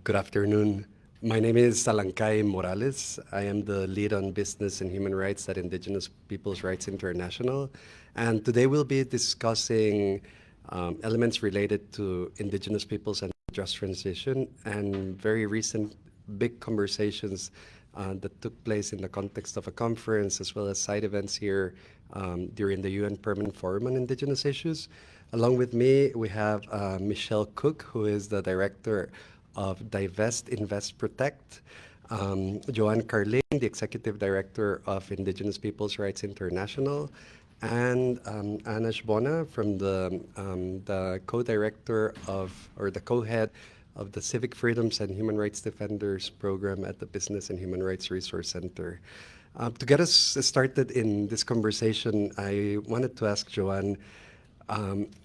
Good afternoon. My name is Salancay Morales. I am the lead on business and human rights at Indigenous Peoples' Rights International. And today we'll be discussing elements related to Indigenous peoples and just transition and very recent big conversations that took place in the context of a conference as well as side events here during the UN Permanent Forum on Indigenous Issues. Along with me, we have Michelle Cook, who is the director of Divest, Invest, Protect, Joanne Carling, the executive director of Indigenous Peoples' Rights International, and Anna Shbona from the co-director of, or the co-head of the Civic Freedoms and Human Rights Defenders program at the Business and Human Rights Resource Center. To get us started in this conversation, I wanted to ask Joanne,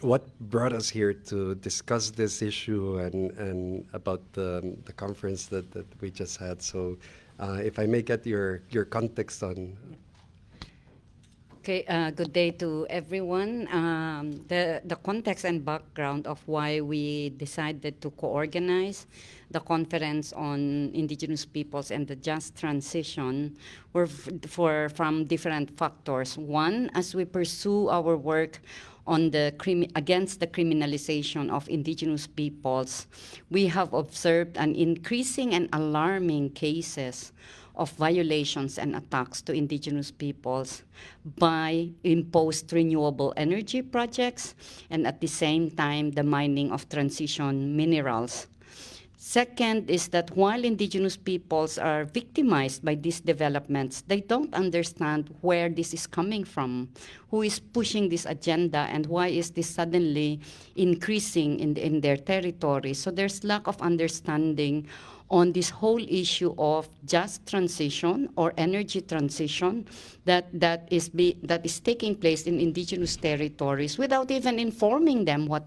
what brought us here to discuss this issue and about the conference that we just had? So if I may get your context on. Okay, good day to everyone. The context and background of why we decided to co-organize the conference on Indigenous peoples and the just transition were from different factors. One, as we pursue our work on against the criminalization of Indigenous peoples, we have observed an increasing and alarming cases of violations and attacks to Indigenous peoples by imposed renewable energy projects and at the same time the mining of transition minerals. Second is that while Indigenous peoples are victimized by these developments, they don't understand where this is coming from, who is pushing this agenda, and why is this suddenly increasing in their territory. So there's lack of understanding on this whole issue of just transition or energy transition that is taking place in Indigenous territories without even informing them what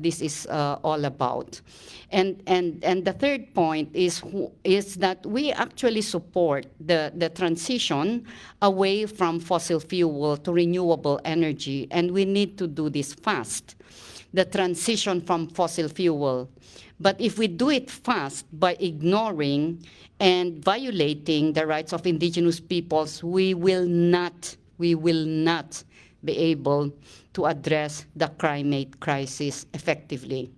this is all about. And the third point is that we actually support the transition away from fossil fuel to renewable energy, and we need to do this fast, the transition from fossil fuel. But if we do it fast by ignoring and violating the rights of Indigenous peoples, we will not be able to address the climate crisis effectively.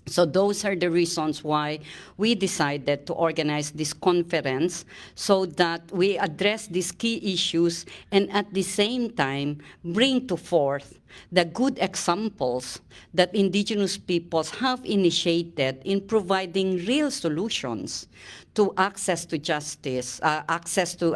So those are the reasons why we decided to organize this conference, so that we address these key issues and at the same time bring to forth the good examples that Indigenous peoples have initiated in providing real solutions to access to justice, access to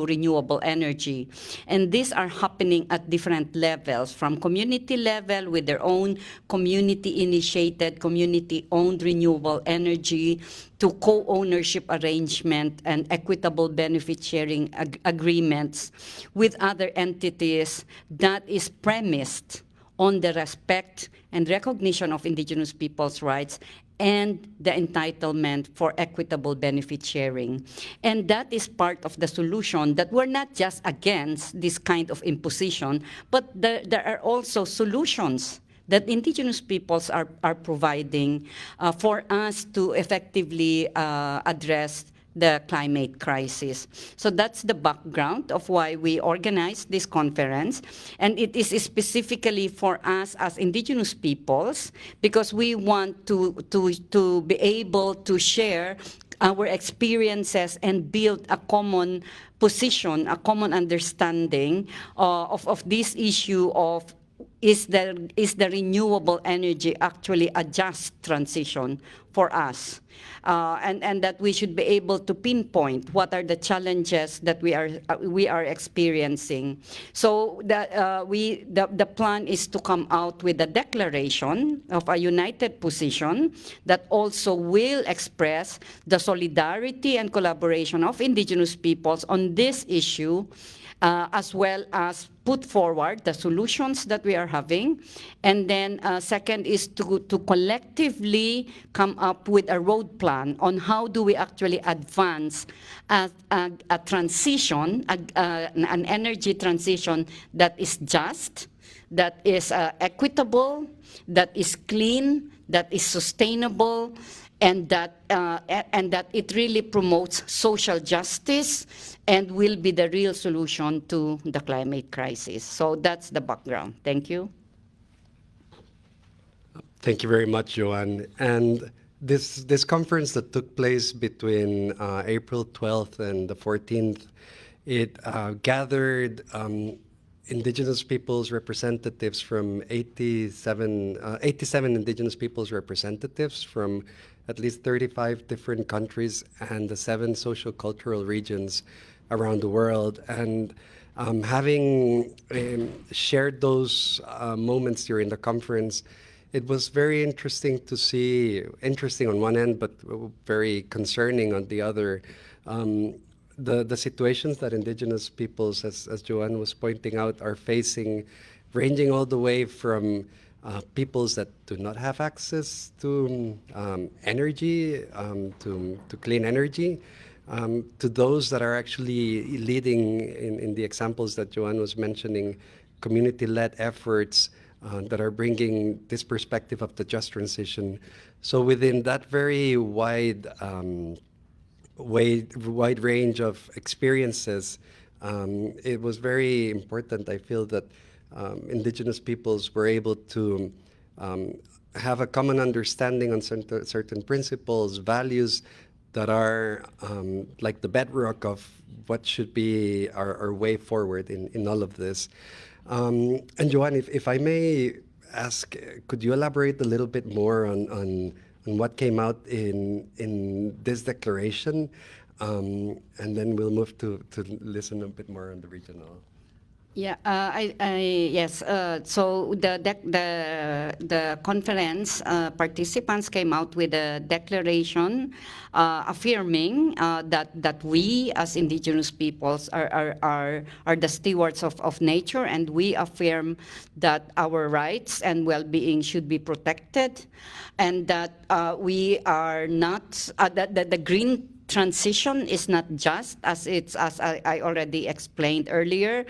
renewable energy. And these are happening at different levels, from community level with their own community-initiated, community-owned renewable energy, to co-ownership arrangement and equitable benefit sharing agreements with other entities that is premised on the respect and recognition of Indigenous peoples' rights and the entitlement for equitable benefit sharing. And that is part of the solution, that we're not just against this kind of imposition, but there are also solutions that Indigenous peoples are providing for us to effectively address the climate crisis. So that's the background of why we organized this conference. And it is specifically for us as Indigenous peoples, because we want to be able to share our experiences and build a common position, a common understanding of this issue of is the renewable energy actually a just transition for us, and that we should be able to pinpoint what are the challenges that we are experiencing. So the plan is to come out with a declaration of a united position that also will express the solidarity and collaboration of Indigenous peoples on this issue, as well as put forward the solutions that we are having. And then second is to collectively come up with a road plan on how do we actually advance a transition, an energy transition that is just, that is equitable, that is clean, that is sustainable, and that it really promotes social justice and will be the real solution to the climate crisis. So that's the background. Thank you. Thank you very much, Joanne. And this conference that took place between April 12th and the 14th, it gathered Indigenous peoples representatives from 87 Indigenous peoples representatives from at least 35 different countries and the 7 social-cultural regions around the world. And having shared those moments during the conference, it was very interesting to see, interesting on one end, but very concerning on the other. The situations that Indigenous peoples, as Joanne was pointing out, are facing, ranging all the way from peoples that do not have access to energy, to clean energy, to those that are actually leading, in the examples that Joanne was mentioning, community-led efforts that are bringing this perspective of the just transition. So within that very wide range of experiences, it was very important, I feel, that Indigenous peoples were able to have a common understanding on certain principles, values that are like the bedrock of what should be our way forward in all of this. And Joanne, if I may ask, could you elaborate a little bit more on what came out in this declaration? And then we'll move to listen a bit more on the regional. Yeah, yes. So the conference participants came out with a declaration affirming that we as Indigenous peoples are the stewards of nature, and we affirm that our rights and well-being should be protected, and that we are not that the green transition is not just as I already explained earlier,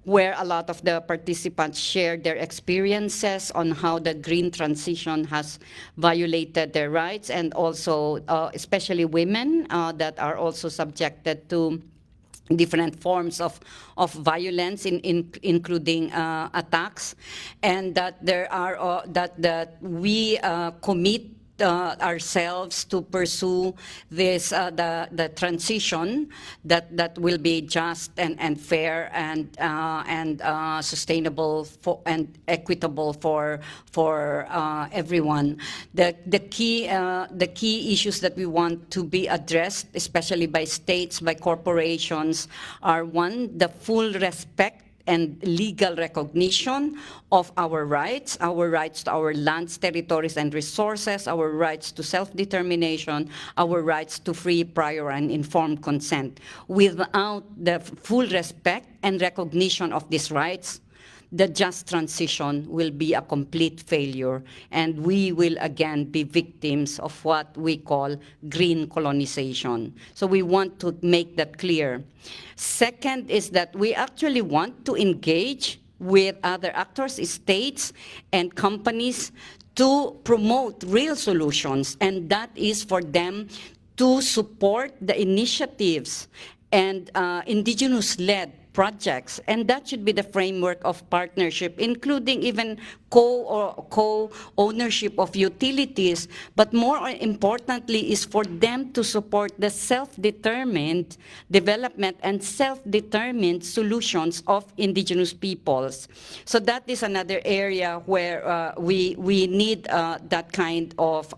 where a lot of the participants shared their experiences on how the green transition has violated their rights, and also especially women that are also subjected to different forms of violence, including attacks, and that there are that we commit ourselves to pursue this the transition that will be just and fair and sustainable and equitable for everyone. The key issues that we want to be addressed, especially by states, by corporations, are one, the full respect and legal recognition of our rights to our lands, territories, and resources, our rights to self-determination, our rights to free, prior, and informed consent. Without the full respect and recognition of these rights, the just transition will be a complete failure, and we will again be victims of what we call green colonization. So we want to make that clear. Second is that we actually want to engage with other actors, states, and companies to promote real solutions, and that is for them to support the initiatives and Indigenous-led projects, and that should be the framework of partnership, including even co-ownership of utilities, but more importantly is for them to support the self-determined development and self-determined solutions of Indigenous peoples. So that is another area where we need that kind of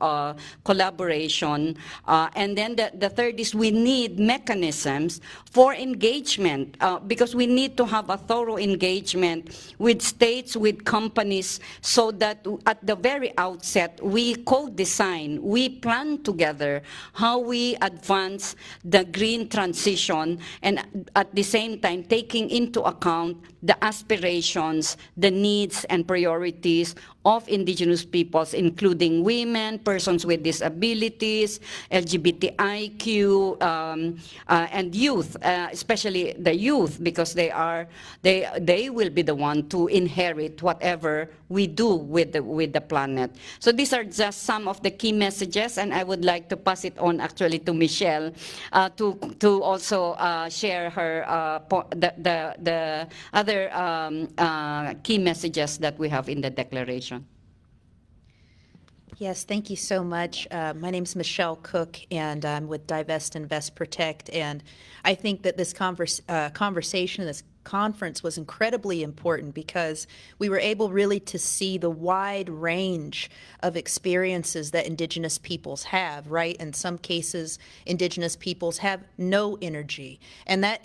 collaboration. And then the third is we need mechanisms for engagement, because because we need to have a thorough engagement with states, with companies, so that at the very outset, we co-design, we plan together how we advance the green transition, and at the same time, taking into account the aspirations, the needs, and priorities of indigenous peoples, including women, persons with disabilities, LGBTIQ, and youth, especially the youth, because they will be the one to inherit whatever we do with the planet. So these are just some of the key messages, and I would like to pass it on actually to Michelle to also share her the other key messages that we have in the declaration. Yes, thank you so much. My name is Michelle Cook, and I'm with Divest, Invest, Protect. And I think that this conversation, this conference was incredibly important because we were able really to see the wide range of experiences that Indigenous peoples have, right? In some cases, Indigenous peoples have no energy, and that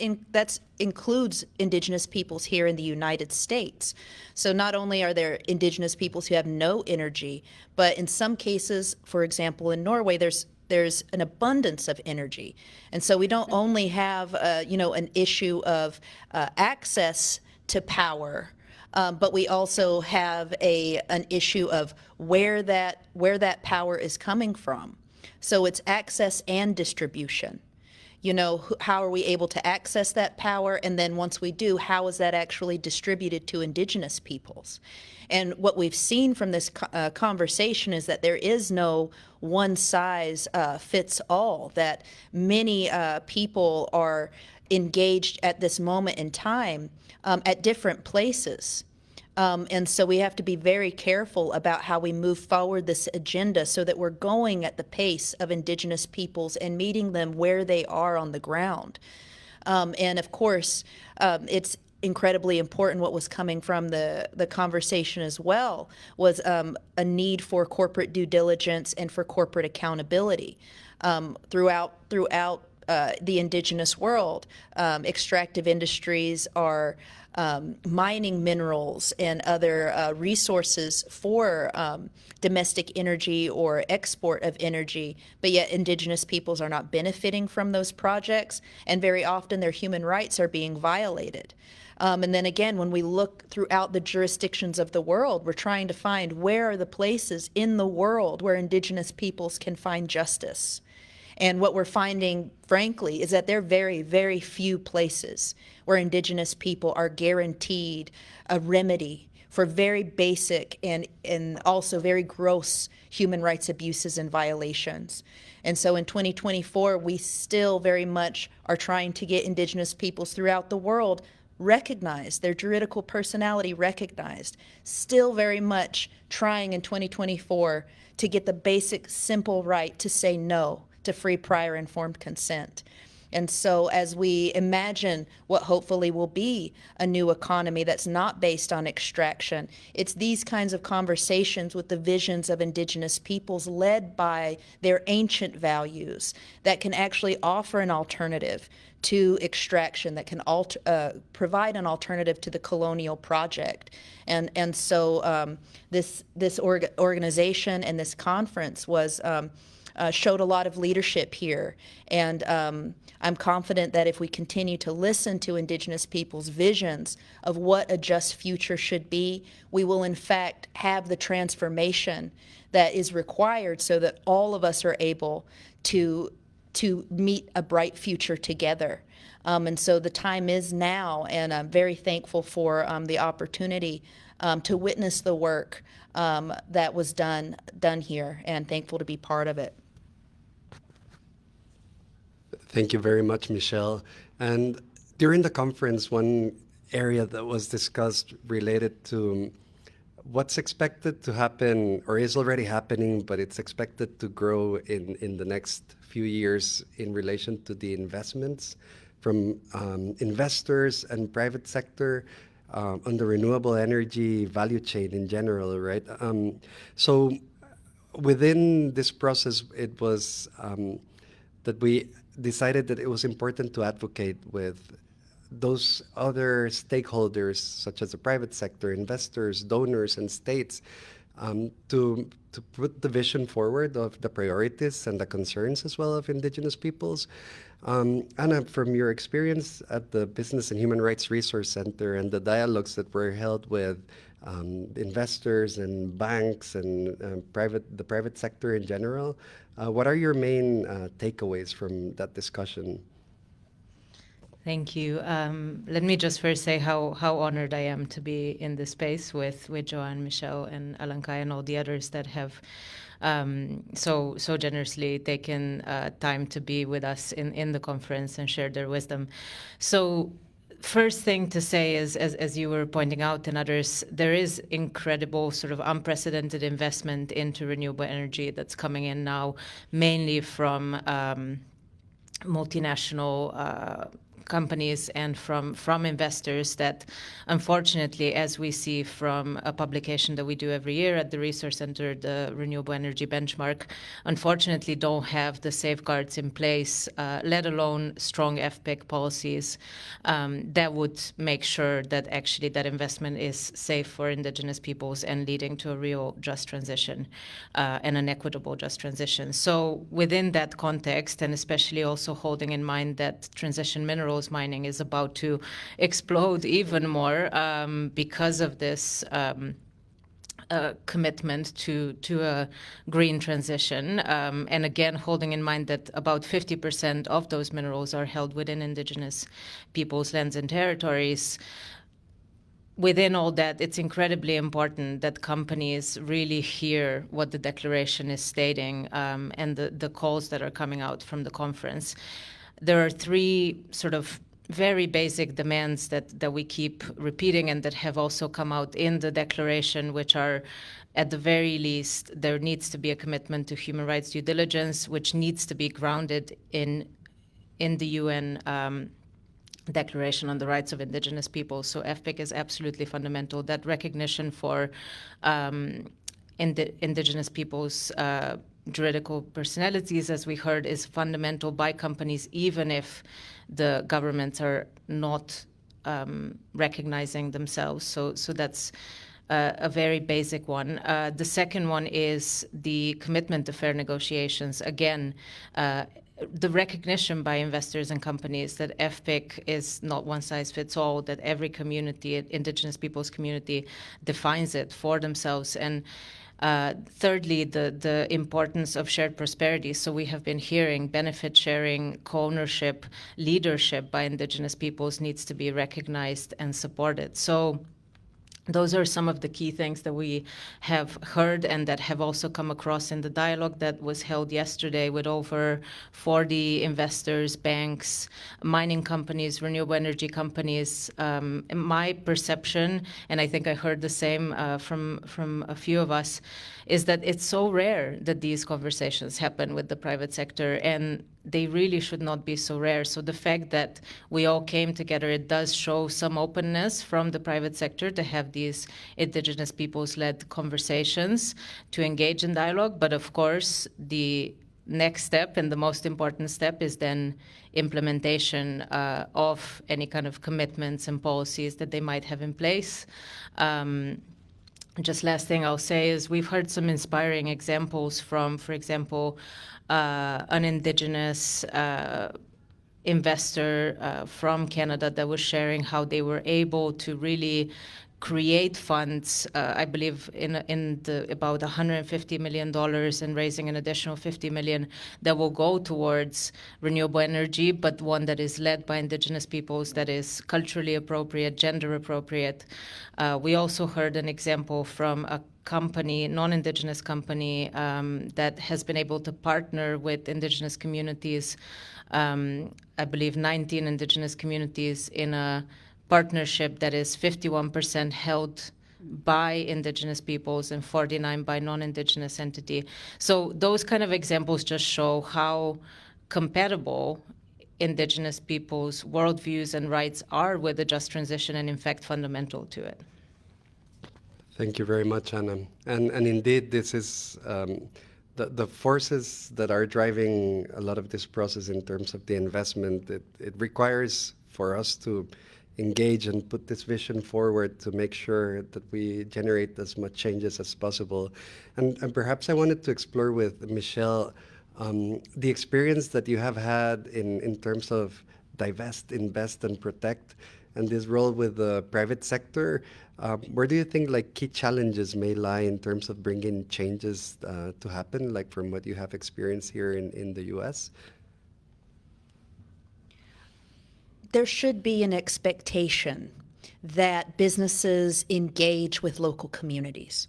includes Indigenous peoples here in the United States. So not only are there Indigenous peoples who have no energy, but in some cases, for example, in Norway, there's an abundance of energy. And so we don't only have, an issue of access to power, but we also have an issue of where that power is coming from. So it's access and distribution. How are we able to access that power? And then once we do, how is that actually distributed to Indigenous peoples? And what we've seen from this conversation is that there is no one size fits all, that many people are engaged at this moment in time at different places. And so we have to be very careful about how we move forward this agenda so that we're going at the pace of Indigenous peoples and meeting them where they are on the ground. And of course, it's incredibly important. What was coming from the conversation as well was a need for corporate due diligence and for corporate accountability throughout the Indigenous world. Extractive industries are mining minerals and other resources for domestic energy or export of energy, but yet Indigenous peoples are not benefiting from those projects, and very often their human rights are being violated. And then again, when we look throughout the jurisdictions of the world, we're trying to find where are the places in the world where Indigenous peoples can find justice. And what we're finding, frankly, is that there are very, very few places where Indigenous people are guaranteed a remedy for very basic and also very gross human rights abuses and violations. And so in 2024, we still very much are trying to get Indigenous peoples throughout the world recognized, their juridical personality recognized, still very much trying in 2024 to get the basic, simple right to say no to free, prior, informed consent. And so as we imagine what hopefully will be a new economy that's not based on extraction, it's these kinds of conversations with the visions of Indigenous peoples led by their ancient values that can actually offer an alternative to extraction, that can provide an alternative to the colonial project. And so this organization and this conference was showed a lot of leadership here. And I'm confident that if we continue to listen to Indigenous people's visions of what a just future should be, we will in fact have the transformation that is required so that all of us are able to meet a bright future together. And so the time is now, and I'm very thankful for the opportunity to witness the work that was done here, and thankful to be part of it. Thank you very much, Michelle. And during the conference, one area that was discussed related to what's expected to happen or is already happening, but it's expected to grow in the next few years in relation to the investments from investors and private sector on the renewable energy value chain in general, right? So within this process, it was that we decided that it was important to advocate with those other stakeholders, such as the private sector, investors, donors, and states, to put the vision forward of the priorities and the concerns as well of Indigenous peoples. Anna, from your experience at the Business and Human Rights Resource Center and the dialogues that were held with investors and banks and the private sector in general, what are your main takeaways from that discussion? Thank you. Let me just first say how honored I am to be in this space with Joanne, Michelle, and Alankay, and all the others that have so generously taken time to be with us in the conference and share their wisdom. So first thing to say is, as you were pointing out and others, there is incredible sort of unprecedented investment into renewable energy that's coming in now, mainly from multinational companies and from investors that, unfortunately, as we see from a publication that we do every year at the Resource Center, the Renewable Energy Benchmark, unfortunately don't have the safeguards in place, let alone strong FPIC policies that would make sure that actually that investment is safe for Indigenous peoples and leading to a real just transition and an equitable just transition. So within that context, and especially also holding in mind that transition minerals mining is about to explode even more because of this commitment to a green transition. And again, holding in mind that about 50% of those minerals are held within Indigenous peoples' lands and territories. Within all that, it's incredibly important that companies really hear what the declaration is stating and the calls that are coming out from the conference. There are three sort of very basic demands that we keep repeating and that have also come out in the declaration, which are, at the very least, there needs to be a commitment to human rights due diligence, which needs to be grounded in the UN Declaration on the Rights of Indigenous Peoples. So FPIC is absolutely fundamental. That recognition for Indigenous peoples' juridical personalities, as we heard, is fundamental by companies, even if the governments are not recognizing themselves. So that's a very basic one. The second one is the commitment to fair negotiations. Again, the recognition by investors and companies that FPIC is not one size fits all, that every community, Indigenous people's community, defines it for themselves. And thirdly, the importance of shared prosperity. So we have been hearing benefit sharing, co-ownership, leadership by Indigenous peoples needs to be recognized and supported. So those are some of the key things that we have heard and that have also come across in the dialogue that was held yesterday with over 40 investors, banks, mining companies, renewable energy companies. My perception, and I think I heard the same from a few of us, is that it's so rare that these conversations happen with the private sector, and they really should not be so rare. So the fact that we all came together, it does show some openness from the private sector to have these Indigenous peoples-led conversations, to engage in dialogue. But of course, the next step and the most important step is then implementation of any kind of commitments and policies that they might have in place. Just last thing I'll say is we've heard some inspiring examples from, for example, an Indigenous investor from Canada that was sharing how they were able to really create funds, I believe in about $150 million and raising an additional $50 million that will go towards renewable energy, but one that is led by Indigenous peoples, that is culturally appropriate, gender appropriate. We also heard an example from a company, non-Indigenous company, that has been able to partner with Indigenous communities, I believe 19 Indigenous communities in a partnership that is 51% held by Indigenous peoples and 49 by non-Indigenous entity. So those kind of examples just show how compatible Indigenous peoples' worldviews and rights are with the just transition, and in fact fundamental to it. Thank you very much, Anna. And indeed, this is the forces that are driving a lot of this process in terms of the investment. It requires for us to engage and put this vision forward to make sure that we generate as much changes as possible. And perhaps I wanted to explore with Michelle the experience that you have had in terms of divest, invest, and protect, and this role with the private sector. Where do you think like key challenges may lie in terms of bringing changes to happen, like from what you have experienced here in the U.S.? There should be an expectation that businesses engage with local communities.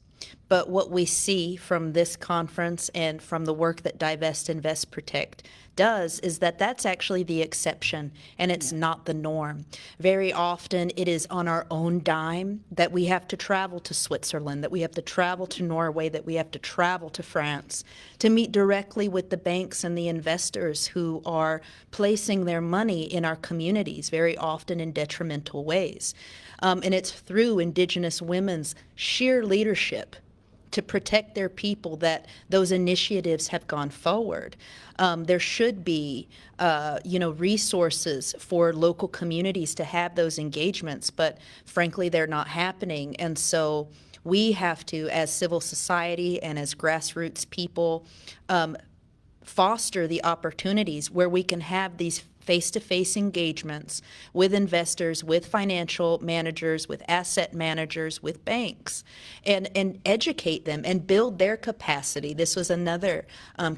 But what we see from this conference and from the work that Divest, Invest, Protect does is that that's actually the exception and it's not the norm. Very often it is on our own dime that we have to travel to Switzerland, that we have to travel to Norway, that we have to travel to France to meet directly with the banks and the investors who are placing their money in our communities, very often in detrimental ways. And it's through Indigenous women's sheer leadership to protect their people that those initiatives have gone forward. There should be, resources for local communities to have those engagements, but frankly, they're not happening. And so we have to, as civil society and as grassroots people, foster the opportunities where we can have these face-to-face engagements with investors, with financial managers, with asset managers, with banks, and educate them and build their capacity. This was another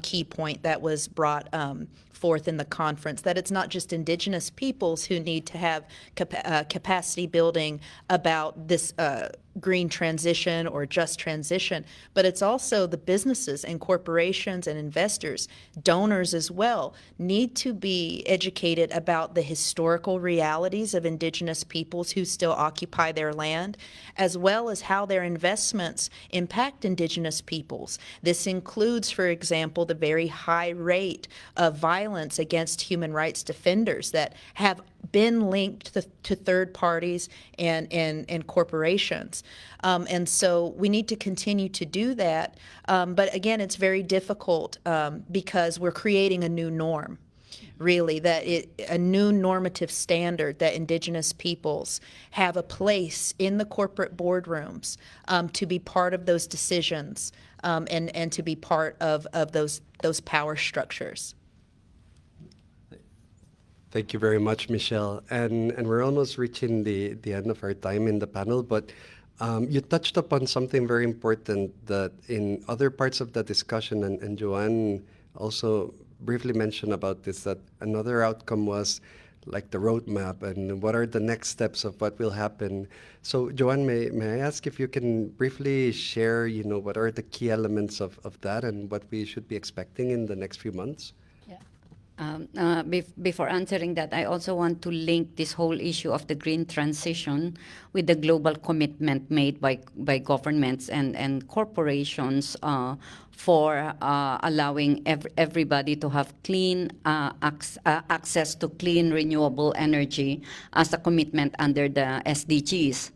key point that was brought forth in the conference, that it's not just Indigenous peoples who need to have capacity building about this green transition or just transition, but it's also the businesses and corporations and investors, donors as well, need to be educated about the historical realities of Indigenous peoples who still occupy their land, as well as how their investments impact Indigenous peoples. This includes, for example, the very high rate of violence against human rights defenders that have been linked to third parties and corporations. And so we need to continue to do that. But again, it's very difficult because we're creating a new norm, really, a new normative standard that Indigenous peoples have a place in the corporate boardrooms to be part of those decisions and to be part of those power structures. Thank you very much, Michelle. And we're almost reaching the end of our time in the panel, but you touched upon something very important that in other parts of the discussion, and Joanne also briefly mentioned about this, that another outcome was like the roadmap and what are the next steps of what will happen. So Joanne, may I ask if you can briefly share, what are the key elements of that and what we should be expecting in the next few months? Before answering that, I also want to link this whole issue of the green transition with the global commitment made by governments and corporations for allowing everybody to have clean access to clean renewable energy as a commitment under the SDGs.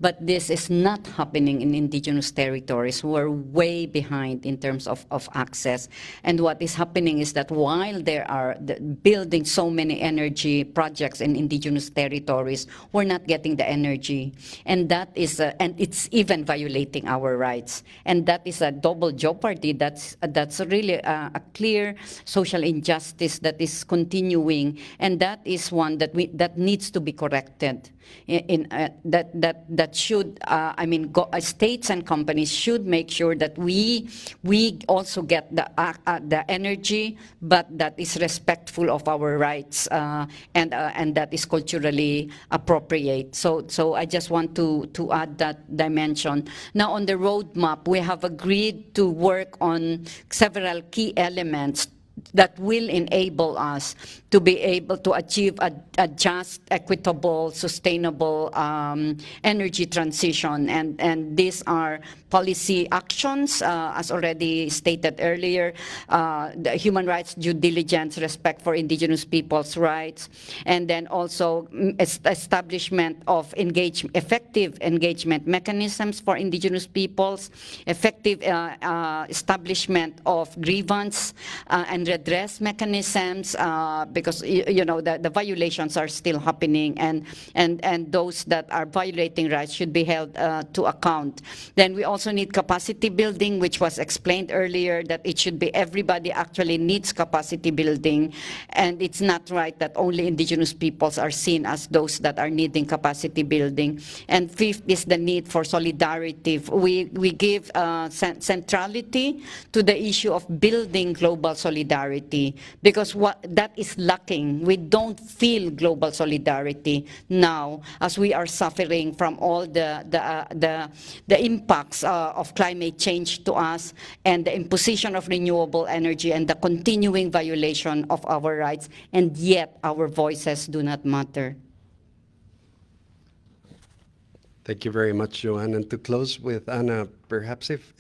But this is not happening in Indigenous territories. We're way behind in terms of access. And what is happening is that while there are building so many energy projects in Indigenous territories, we're not getting the energy. And that is, and it's even violating our rights. And that is a double jeopardy. That's really a clear social injustice that is continuing, and that is one that needs to be corrected. That should states and companies should make sure that we also get the energy, but that is respectful of our rights and that is culturally appropriate. So I just want to add that dimension. Now on the roadmap, we have agreed to work on several key elements that will enable us to be able to achieve a just, equitable, sustainable energy transition. And these are policy actions, as already stated earlier, the human rights, due diligence, respect for Indigenous peoples' rights, and then also establishment of effective engagement mechanisms for Indigenous peoples, effective establishment of grievance and redress mechanisms, because because the violations are still happening, and those that are violating rights should be held to account. Then we also need capacity building, which was explained earlier, that it should be everybody actually needs capacity building, and it's not right that only indigenous peoples are seen as those that are needing capacity building. And fifth is the need for solidarity. We give centrality to the issue of building global solidarity, because that is lacking. We don't feel global solidarity now, as we are suffering from all the impacts of climate change to us, and the imposition of renewable energy, and the continuing violation of our rights, and yet our voices do not matter. Thank you very much, Joanne. And to close with Anna, perhaps if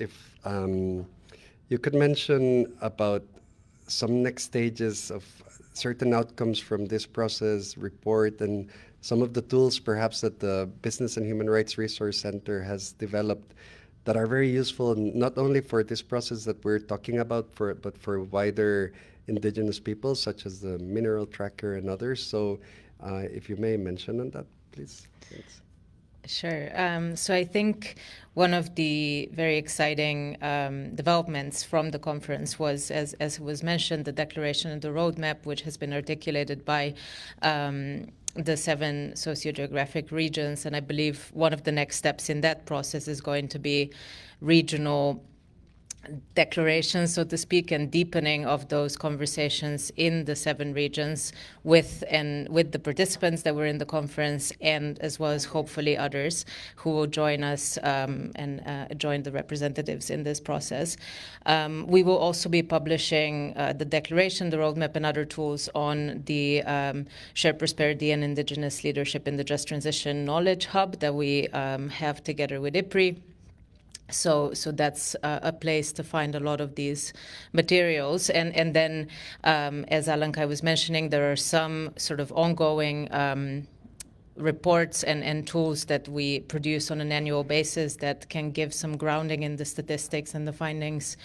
you could mention about some next stages of certain outcomes from this process report, and some of the tools perhaps that the Business and Human Rights Resource Center has developed that are very useful, not only for this process that we're talking about, but for wider indigenous peoples, such as the mineral tracker and others. So if you may mention on that, please. Thanks. Sure. So I think one of the very exciting developments from the conference was, as was mentioned, the declaration and the roadmap, which has been articulated by the 7 sociogeographic regions. And I believe one of the next steps in that process is going to be regional declarations, so to speak, and deepening of those conversations in the 7 regions with the participants that were in the conference, and as well as hopefully others who will join us and join the representatives in this process. We will also be publishing the declaration, the roadmap, and other tools on the Shared Prosperity and Indigenous Leadership in the Just Transition Knowledge Hub that we have together with IPRI. So that's a place to find a lot of these materials. And then, as Alankai was mentioning, there are some sort of ongoing reports and tools that we produce on an annual basis that can give some grounding in the statistics and the findings.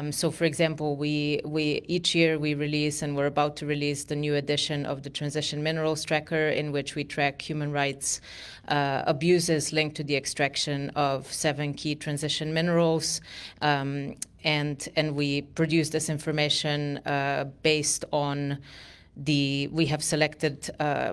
So, for example, we each year we release, and we're about to release, the new edition of the Transition Minerals Tracker, in which we track human rights abuses linked to the extraction of 7 key transition minerals. And we produce this information based on we have selected, I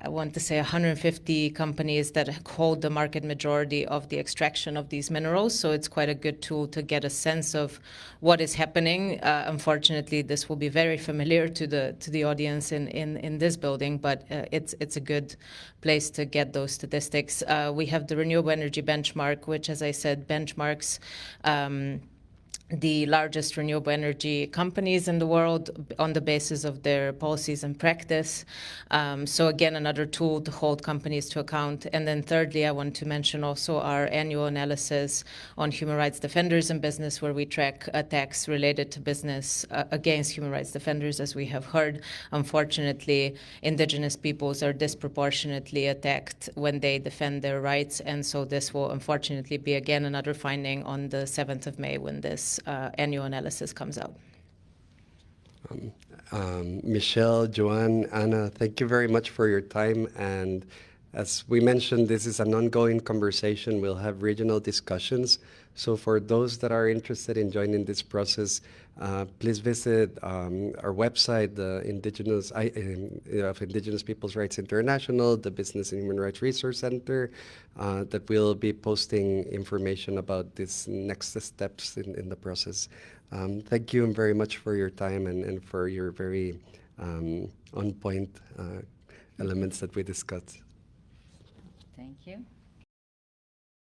want to say, 150 companies that hold the market majority of the extraction of these minerals. So it's quite a good tool to get a sense of what is happening. Unfortunately, this will be very familiar to the audience in this building, but it's a good place to get those statistics. We have the Renewable Energy Benchmark, which, as I said, benchmarks the largest renewable energy companies in the world on the basis of their policies and practice. So again, another tool to hold companies to account. And then thirdly, I want to mention also our annual analysis on human rights defenders in business, where we track attacks related to business against human rights defenders. As we have heard, unfortunately, indigenous peoples are disproportionately attacked when they defend their rights. And so this will unfortunately be, again, another finding on the 7th of May when this annual analysis comes out. Michelle, Joanne, Anna, thank you very much for your time. And as we mentioned, this is an ongoing conversation. We'll have regional discussions. So for those that are interested in joining this process, please visit our website, the of Indigenous Peoples' Rights International, the Business and Human Rights Resource Center, that will be posting information about these next steps in the process. Thank you very much for your time and for your very on-point elements that we discussed. Thank you.